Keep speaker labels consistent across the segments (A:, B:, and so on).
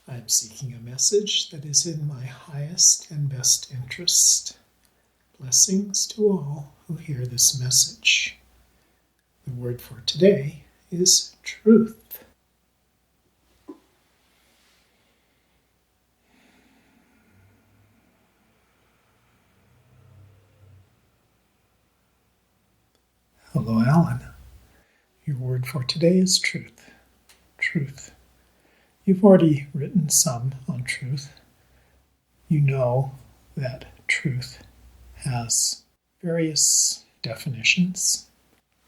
A: I am seeking a message that is in my highest and best interest. Blessings to all who hear this message. The word for today is truth. Hello, Alan. Your word for today is truth. Truth. You've already written some on truth. You know that truth has various definitions,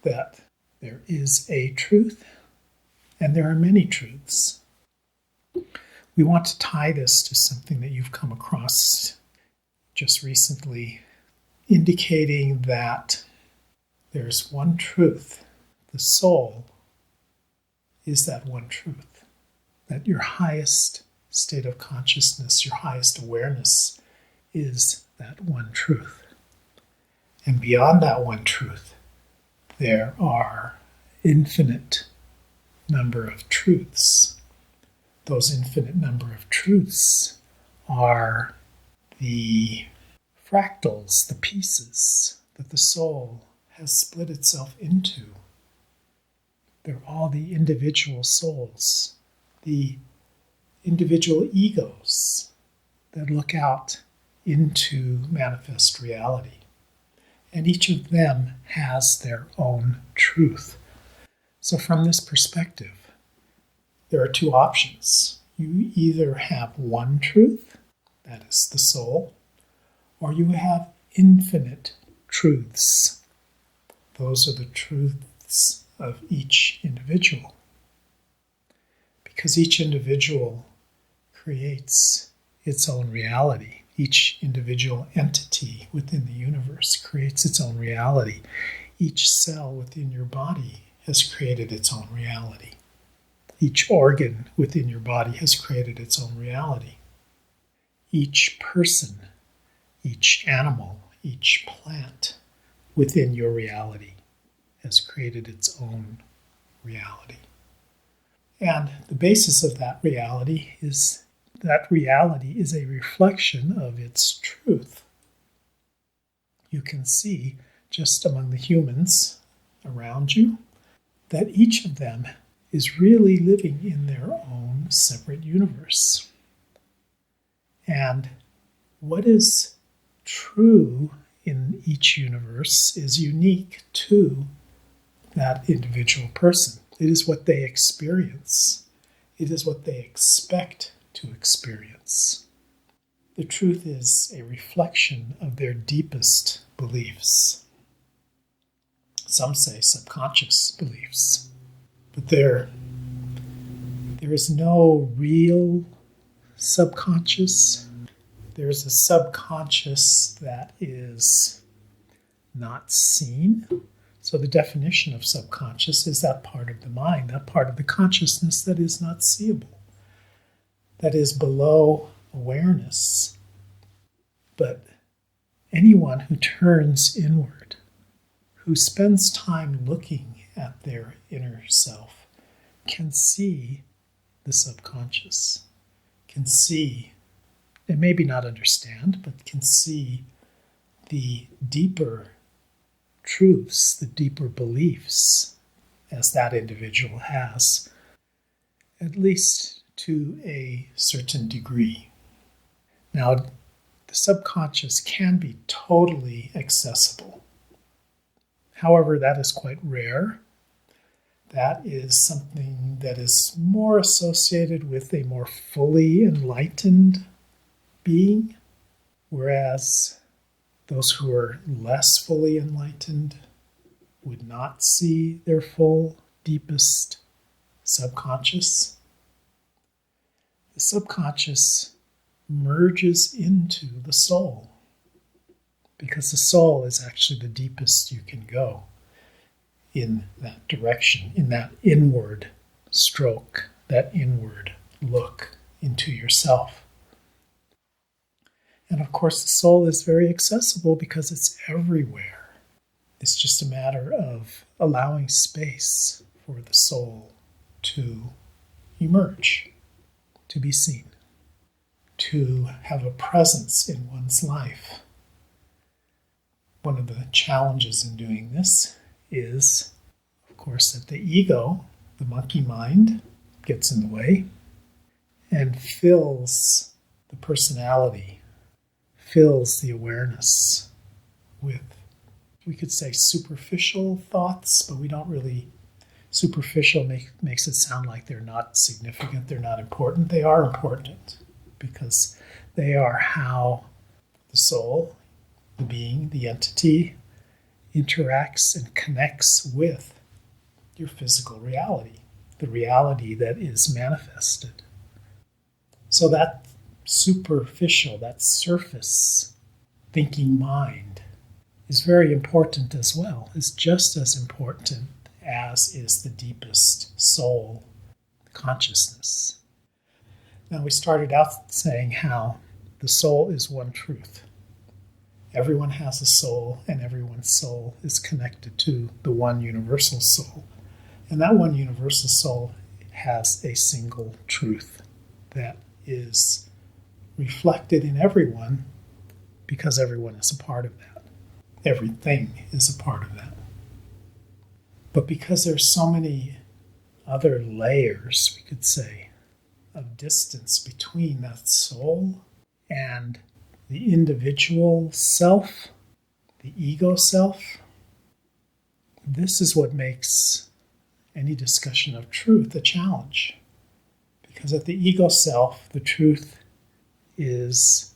A: that there is a truth and there are many truths. We want to tie this to something that you've come across just recently, indicating that there's one truth. The soul is that one truth. That your highest state of consciousness, your highest awareness is that one truth. And beyond that one truth, there are infinite number of truths. Those infinite number of truths are the fractals, the pieces that the soul has split itself into. They're all the individual souls, the individual egos that look out into manifest reality. And each of them has their own truth. So from this perspective, there are two options. You either have one truth, that is the soul, or you have infinite truths. Those are the truths of each individual. Because each individual creates its own reality. Each individual entity within the universe creates its own reality. Each cell within your body has created its own reality. Each organ within your body has created its own reality. Each person, each animal, each plant within your reality has created its own reality. And the basis of that reality is a reflection of its truth. You can see just among the humans around you that each of them is really living in their own separate universe. And what is true in each universe is unique to that individual person. It is what they experience. It is what they expect to experience. The truth is a reflection of their deepest beliefs. Some say subconscious beliefs. But there is no real subconscious. There is a subconscious that is not seen. So the definition of subconscious is that part of the mind, that part of the consciousness that is not seeable, that is below awareness. But anyone who turns inward, who spends time looking at their inner self, can see the subconscious, can see, and maybe not understand, but can see the deeper truths, the deeper beliefs as that individual has, at least to a certain degree. Now, the subconscious can be totally accessible. However, that is quite rare. That is something that is more associated with a more fully enlightened being, whereas those who are less fully enlightened would not see their full, deepest subconscious. The subconscious merges into the soul, because the soul is actually the deepest you can go in that direction, in that inward stroke, that inward look into yourself. And of course, the soul is very accessible because it's everywhere. It's just a matter of allowing space for the soul to emerge, to be seen, to have a presence in one's life. One of the challenges in doing this is, of course, that the ego, the monkey mind, gets in the way and fills the personality, fills the awareness with, we could say, superficial thoughts, but we don't really. Superficial makes it sound like they're not significant, they're not important. They are important because they are how the soul, the being, the entity, interacts and connects with your physical reality, the reality that is manifested. So that superficial, that surface thinking mind is very important as well. It's just as important as is the deepest soul consciousness. Now, we started out saying how the soul is one truth. Everyone has a soul, and everyone's soul is connected to the one universal soul. And that one universal soul has a single truth that is reflected in everyone because everyone is a part of that. Everything is a part of that. But because there's so many other layers, we could say, of distance between that soul and the individual self, the ego self, this is what makes any discussion of truth a challenge. Because at the ego self, the truth is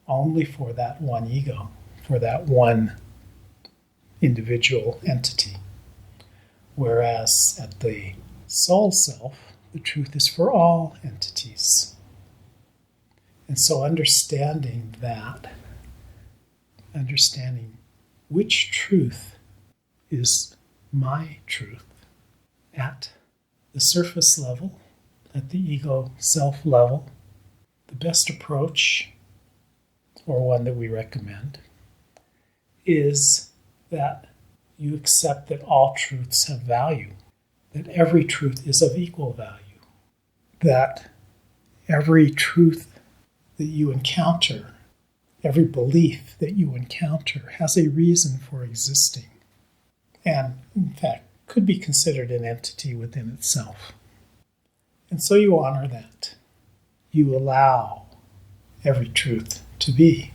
A: only for that one ego, for that one individual entity. Whereas at the soul self, the truth is for all entities. And so understanding that, understanding which truth is my truth at the surface level, at the ego self level, the best approach, or one that we recommend, is that you accept that all truths have value, that every truth is of equal value, that every truth that you encounter, every belief that you encounter has a reason for existing, and in fact could be considered an entity within itself. And so you honor that. You allow every truth to be.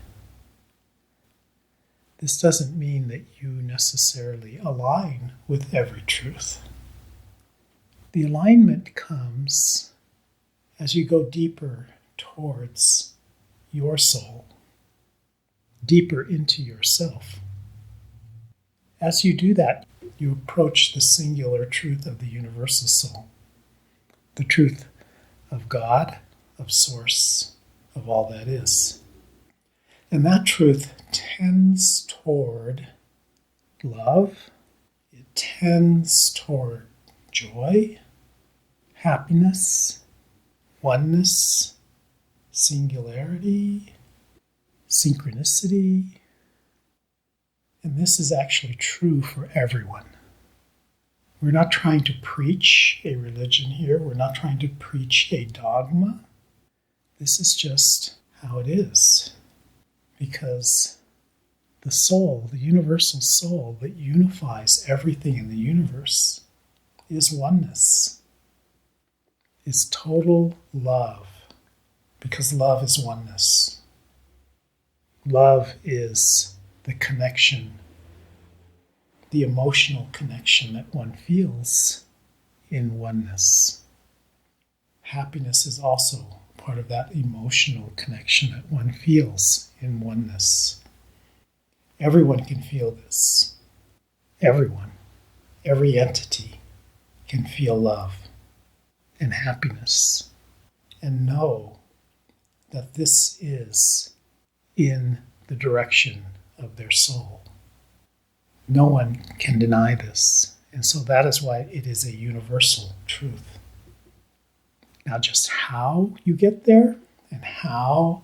A: This doesn't mean that you necessarily align with every truth. The alignment comes as you go deeper towards your soul, deeper into yourself. As you do that, you approach the singular truth of the universal soul, the truth of God, of Source, of all that is. And that truth tends toward love, it tends toward joy, happiness, oneness, singularity, synchronicity. And this is actually true for everyone. We're not trying to preach a religion here. We're not trying to preach a dogma. This is just how it is. Because the soul, the universal soul that unifies everything in the universe, is oneness, is total love, because love is oneness. Love is the connection, the emotional connection that one feels in oneness. Happiness is also part of that emotional connection that one feels in oneness. Everyone can feel this. Everyone, every entity can feel love and happiness and know that this is in the direction of their soul. No one can deny this, and so that is why it is a universal truth. Now, just how you get there and how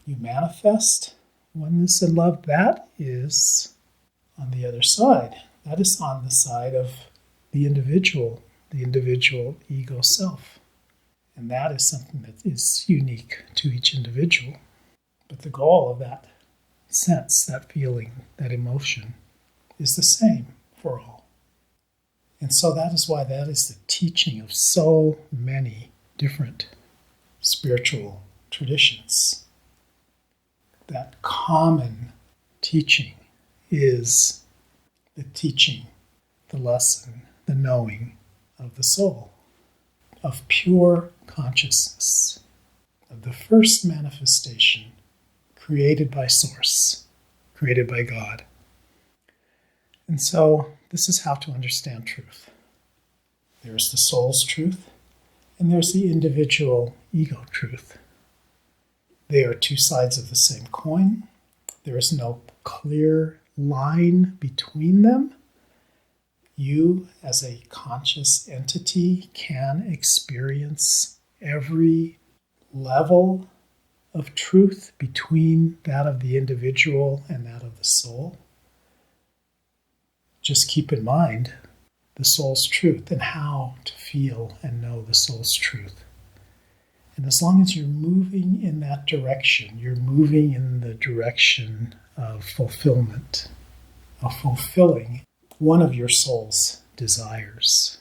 A: you manifest oneness and love, that is on the other side. That is on the side of the individual ego self. And that is something that is unique to each individual. But the goal of that sense, that feeling, that emotion is the same for all. And so that is why that is the teaching of so many different spiritual traditions. That common teaching is the teaching, the lesson, the knowing of the soul, of pure consciousness, of the first manifestation created by Source, created by God. And so this is how to understand truth. There's the soul's truth, and there's the individual ego truth. They are two sides of the same coin. There is no clear line between them. You, as a conscious entity, can experience every level of truth between that of the individual and that of the soul. Just keep in mind the soul's truth and how to feel and know the soul's truth. And as long as you're moving in that direction, you're moving in the direction of fulfillment, of fulfilling one of your soul's desires.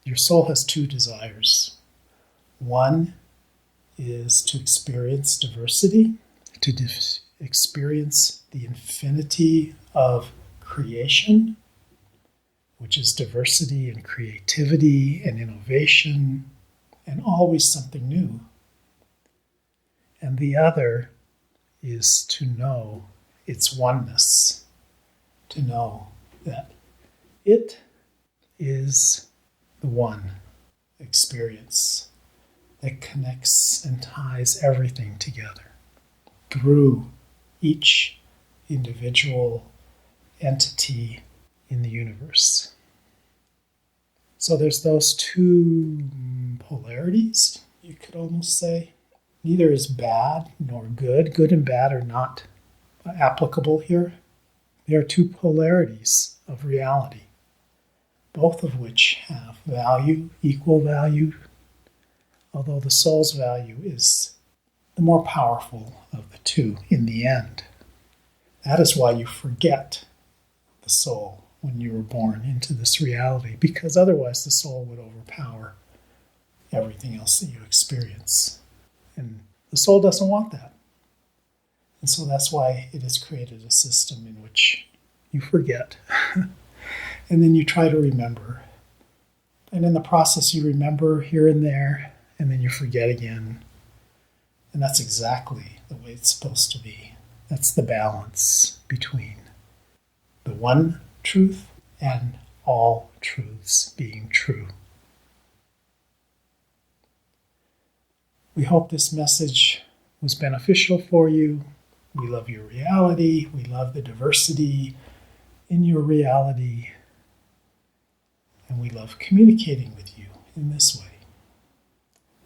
A: Your soul has two desires. One is to experience diversity, to experience the infinity of creation, which is diversity and creativity and innovation and always something new. And the other is to know its oneness, to know that it is the one experience that connects and ties everything together through each individual entity in the universe. So there's those two polarities, you could almost say. Neither is bad nor good. Good and bad are not applicable here. There are two polarities of reality, both of which have value, equal value, although the soul's value is the more powerful of the two in the end. That is why you forget the soul when you were born into this reality, because otherwise the soul would overpower everything else that you experience. And the soul doesn't want that. And so that's why it has created a system in which you forget. And then you try to remember. And in the process you remember here and there, and then you forget again. And that's exactly the way it's supposed to be. That's the balance between the one truth and all truths being true. We hope this message was beneficial for you. We love your reality. We love the diversity in your reality. And we love communicating with you in this way.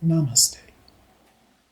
A: Namaste.